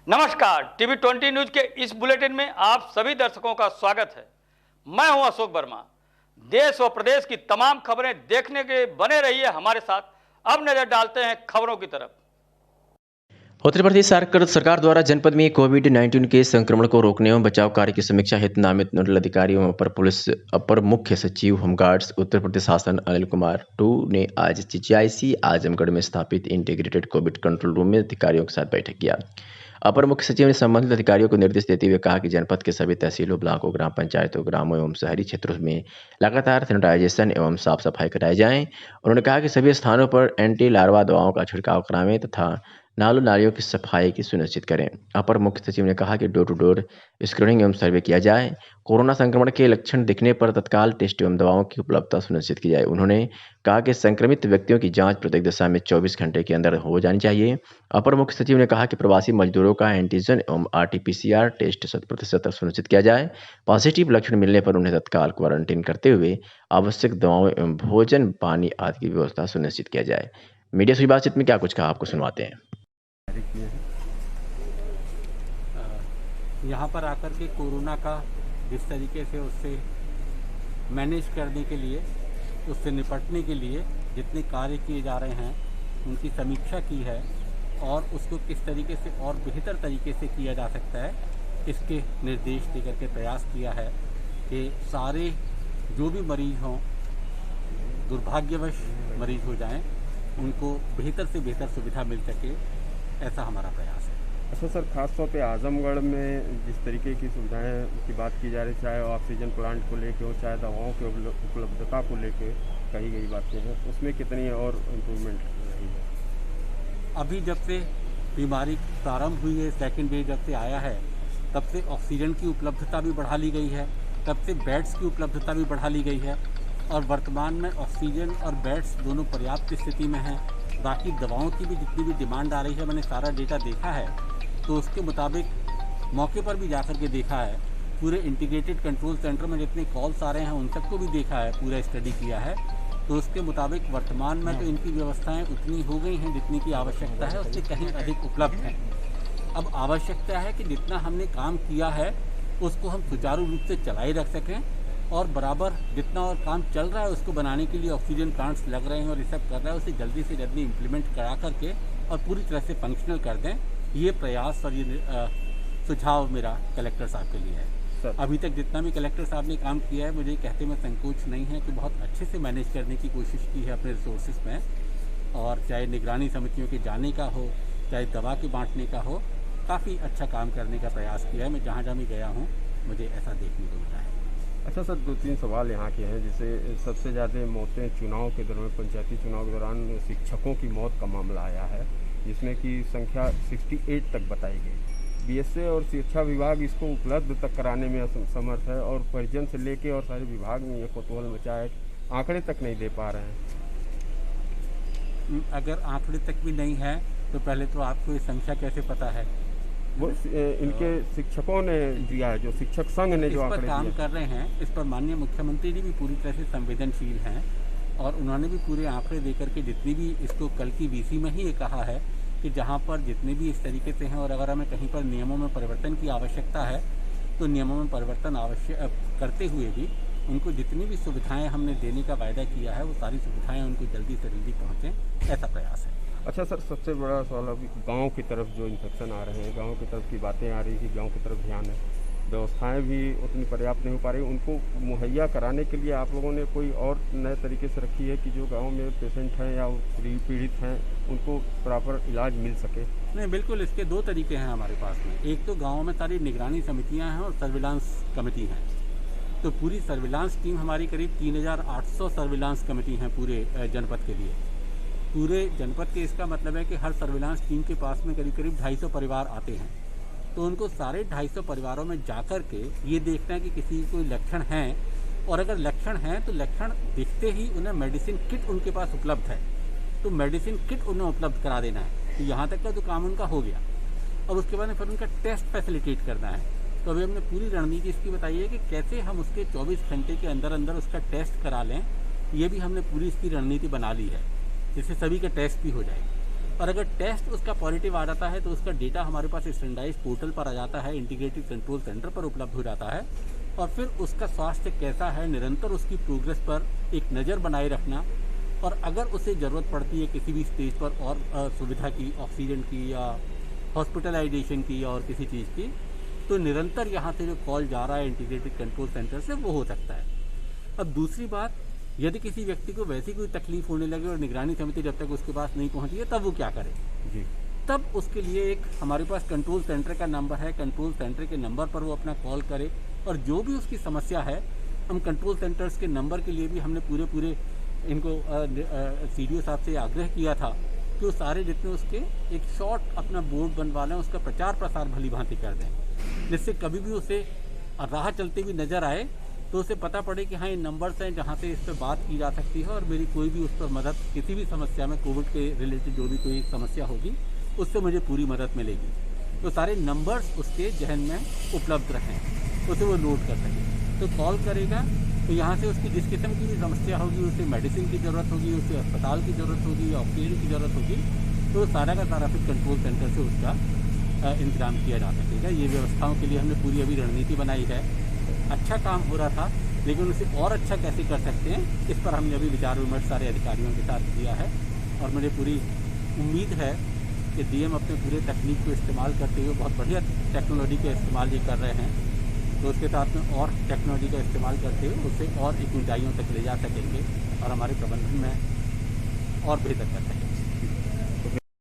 नमस्कार, TV 20 news के इस बुलेटिन में आप सभी दर्शकों का स्वागत है। मैं हूं अशोक वर्मा। देश व प्रदेश की तमाम खबरें देखने के लिए बने रहिए हमारे साथ। अब नजर डालते हैं खबरों की तरफ। उत्तर प्रदेश सरकार द्वारा जनपद में कोविड-19 के संक्रमण को रोकने एवं बचाव कार्य की समीक्षा हेतु नामित नोडल अधिकारी एवं अपर मुख्य सचिव होमगार्ड्स उत्तर प्रदेश शासन अनिल कुमार 2 ने आज चिचिआईसी आजमगढ़ में स्थापित इंटीग्रेटेड कोविड कंट्रोल रूम में अधिकारियों के साथ बैठक किया। अपर मुख्य सचिव ने संबंधित अधिकारियों को निर्देश देते हुए कहा कि जनपद के सभी तहसीलों, ब्लॉकों, ग्राम पंचायतों, ग्रामों एवं शहरी क्षेत्रों में लगातार सैनिटाइजेशन एवं साफ सफाई कराई जाए। उन्होंने कहा कि सभी स्थानों पर एंटी लार्वा दवाओं का छिड़काव करावें तथा नालों नालियों की सफाई की सुनिश्चित करें। अपर मुख्य सचिव ने कहा कि डोर टू डोर स्क्रीनिंग एवं सर्वे किया जाए। कोरोना संक्रमण के लक्षण दिखने पर तत्काल टेस्ट एवं दवाओं की उपलब्धता सुनिश्चित की जाए। उन्होंने कहा कि संक्रमित व्यक्तियों की जांच प्रत्येक दशा में 24 घंटे के अंदर हो जानी चाहिए। अपर मुख्य सचिव ने कहा कि प्रवासी मजदूरों का एंटीजन एवं RT-PCR टेस्ट 100% सुनिश्चित किया जाए। पॉजिटिव लक्षण मिलने पर उन्हें तत्काल क्वारंटीन करते हुए आवश्यक दवाओं एवं भोजन, पानी आदि की व्यवस्था सुनिश्चित किया जाए। मीडिया से बातचीत में क्या कुछ कहा आपको सुनवाते हैं। यहाँ पर आकर के कोरोना का जिस तरीके से उससे मैनेज करने के लिए, उससे निपटने के लिए जितने कार्य किए जा रहे हैं उनकी समीक्षा की है और उसको किस तरीके से और बेहतर तरीके से किया जा सकता है इसके निर्देश देकर के प्रयास किया है कि सारे जो भी मरीज हों, दुर्भाग्यवश मरीज हो जाएं, उनको बेहतर से बेहतर सुविधा मिल सके, ऐसा हमारा प्रयास है। अच्छा सर, खासतौर पे आजमगढ़ में जिस तरीके की सुविधाएं की बात की जा रही, चाहे ऑक्सीजन प्लांट को लेके हो, चाहे दवाओं की उपलब्धता को लेके कही गई बातें हैं, उसमें कितनी और इम्प्रूवमेंट रही है? अभी जब से बीमारी प्रारंभ हुई है, सेकेंड वेव जब से आया है, तब से ऑक्सीजन की उपलब्धता भी बढ़ा ली गई है, तब से बेड्स की उपलब्धता भी बढ़ा ली गई है और वर्तमान में ऑक्सीजन और बेड्स दोनों पर्याप्त स्थिति में हैं। बाकी दवाओं की भी जितनी भी डिमांड आ रही है, मैंने सारा डेटा देखा है, तो उसके मुताबिक मौके पर भी जाकर के देखा है, पूरे इंटीग्रेटेड कंट्रोल सेंटर में जितने कॉल्स आ रहे हैं उन सबको भी देखा है, पूरा स्टडी किया है, तो उसके मुताबिक वर्तमान में तो इनकी व्यवस्थाएं उतनी हो गई हैं जितनी की आवश्यकता है, उससे कहीं अधिक उपलब्ध हैं। अब आवश्यकता है कि जितना हमने काम किया है उसको हम सुचारू रूप से चलाए रख सकें और बराबर जितना और काम चल रहा है उसको बनाने के लिए ऑक्सीजन प्लांट्स लग रहे हैं और ये सब कर रहा है, उसे जल्दी से जल्दी इम्प्लीमेंट करा करके और पूरी तरह से फंक्शनल कर दें। ये प्रयास और ये सुझाव मेरा कलेक्टर साहब के लिए है। अभी तक जितना भी कलेक्टर साहब ने काम किया है, मुझे कहते में संकोच नहीं है कि बहुत अच्छे से मैनेज करने की कोशिश की है अपने रिसोर्सेज में, और चाहे निगरानी समितियों के जाने का हो, चाहे दवा के बांटने का हो, काफ़ी अच्छा काम करने का प्रयास किया है। मैं जहाँ जहाँ भी गया हूँ मुझे ऐसा देखने को मिला है। अच्छा सर, 2-3 सवाल यहाँ के हैं। जैसे सबसे ज़्यादा मौतें चुनाव के दौरान, पंचायती चुनाव के दौरान शिक्षकों की मौत का मामला आया है, जिसमें कि संख्या 68 तक बताई गई। BSA और शिक्षा विभाग इसको उपलब्ध तक कराने में असमर्थ है और परिजन से लेके और सारे विभाग में ये कौतूहल मचा है, आंकड़े तक नहीं दे पा रहे हैं। अगर आंकड़े तक भी नहीं है तो पहले तो आपको ये संख्या कैसे पता है? वो इनके शिक्षकों ने दिया है, जो शिक्षक संघ ने जो आंकड़े काम कर रहे हैं, इस पर माननीय मुख्यमंत्री जी भी पूरी तरह से संवेदनशील हैं और उन्होंने भी पूरे आंकड़े देकर के जितनी भी इसको कल की VC में ही ये कहा है कि जहां पर जितने भी इस तरीके से हैं और अगर हमें कहीं पर नियमों में परिवर्तन की आवश्यकता है तो नियमों में परिवर्तन आवश्यक करते हुए भी उनको जितनी भी सुविधाएँ हमने देने का वायदा किया है वो सारी सुविधाएँ उनको जल्दी से जल्दी पहुँचें, ऐसा प्रयास है। अच्छा सर, सबसे बड़ा सवाल अभी गांव की तरफ जो इन्फेक्शन आ रहे हैं, गांव की तरफ की बातें आ रही कि गांव की तरफ ध्यान है, व्यवस्थाएं भी उतनी पर्याप्त नहीं हो पा रही, उनको मुहैया कराने के लिए आप लोगों ने कोई और नए तरीके से रखी है कि जो गांव में पेशेंट हैं या पीड़ित हैं उनको प्रॉपर इलाज मिल सके? नहीं, बिल्कुल, इसके 2 तरीके हैं हमारे पास में। एक तो गाँव में सारी निगरानी समितियाँ हैं और सर्विलांस कमेटी हैं, तो पूरी सर्विलांस टीम हमारी करीब 3800 सर्विलांस कमेटी हैं पूरे जनपद के लिए। पूरे जनपद के इसका मतलब है कि हर सर्विलांस टीम के पास में करीब 250 परिवार आते हैं, तो उनको सारे 250 परिवारों में जाकर के ये देखना है कि किसी कोई लक्षण हैं, और अगर लक्षण हैं तो लक्षण दिखते ही उन्हें मेडिसिन किट उनके पास उपलब्ध है तो मेडिसिन किट उन्हें उपलब्ध करा देना है। तो यहाँ तक का तो काम उनका हो गया और उसके बाद फिर उनका टेस्ट फैसिलिटेट करना है। तो अभी हमने पूरी रणनीति इसकी बताई है कि कैसे हम उसके 24 घंटे के अंदर अंदर उसका टेस्ट करा लें, ये भी हमने पूरी इसकी रणनीति बना ली है, जिससे सभी के टेस्ट भी हो जाए। और अगर टेस्ट उसका पॉजिटिव आ जाता है तो उसका डेटा हमारे पास स्टैंडर्डाइज्ड पोर्टल पर आ जाता है, इंटीग्रेटेड कंट्रोल सेंटर पर उपलब्ध हो जाता है। और फिर उसका स्वास्थ्य कैसा है, निरंतर उसकी प्रोग्रेस पर एक नज़र बनाए रखना, और अगर उसे ज़रूरत पड़ती है किसी भी स्टेज पर और सुविधा की, ऑक्सीजन की या हॉस्पिटलाइजेशन की या और किसी चीज़ की, तो निरंतर यहाँ से जो कॉल जा रहा है इंटीग्रेटेड कंट्रोल सेंटर से वो हो सकता है। अब दूसरी बात, यदि किसी व्यक्ति को वैसी कोई तकलीफ होने लगे और निगरानी समिति जब तक उसके पास नहीं पहुँची है, तब वो क्या करे जी। तब उसके लिए एक हमारे पास कंट्रोल सेंटर का नंबर है, कंट्रोल सेंटर के नंबर पर वो अपना कॉल करे, और जो भी उसकी समस्या है, हम कंट्रोल सेंटर्स के नंबर के लिए भी हमने पूरे इनको CDO साहब से आग्रह किया था कि वो सारे जितने उसके एक शॉर्ट अपना बोर्ड बनवा लें, उसका प्रचार प्रसार भली भांति कर दें, जिससे कभी भी उसे राह चलते हुए नज़र आए तो उसे पता पड़े कि हाँ, ये नंबर्स हैं जहाँ से इस पर बात की जा सकती है, और मेरी कोई भी उस पर मदद, किसी भी समस्या में कोविड के रिलेटेड जो भी कोई समस्या होगी उससे मुझे पूरी मदद मिलेगी। तो सारे नंबर्स उसके जहन में उपलब्ध रहें, उसे वो नोट कर सके। तो कॉल करेगा तो यहाँ से उसकी जिस किस्म की भी समस्या होगी, उसे मेडिसिन की ज़रूरत होगी, उसे अस्पताल की ज़रूरत होगी या ऑक्सीजन की ज़रूरत होगी, तो सारा का सारा फिर कंट्रोल सेंटर से उसका इंतजाम किया जा सकेगा। ये व्यवस्थाओं के लिए हमने पूरी अभी रणनीति बनाई है। अच्छा काम हो रहा था, लेकिन उसे और अच्छा कैसे कर सकते हैं, इस पर हमने अभी विचार विमर्श सारे अधिकारियों के साथ किया है। और मुझे पूरी उम्मीद है कि DM अपने पूरे तकनीक को इस्तेमाल करते हुए बहुत बढ़िया टेक्नोलॉजी का इस्तेमाल ये कर रहे हैं, तो उसके साथ में और टेक्नोलॉजी का इस्तेमाल करते हुए उसे और एक ऊंचाइयों तक ले जा सकेंगे और हमारे प्रबंधन में और बेहतर कर सकेंगे।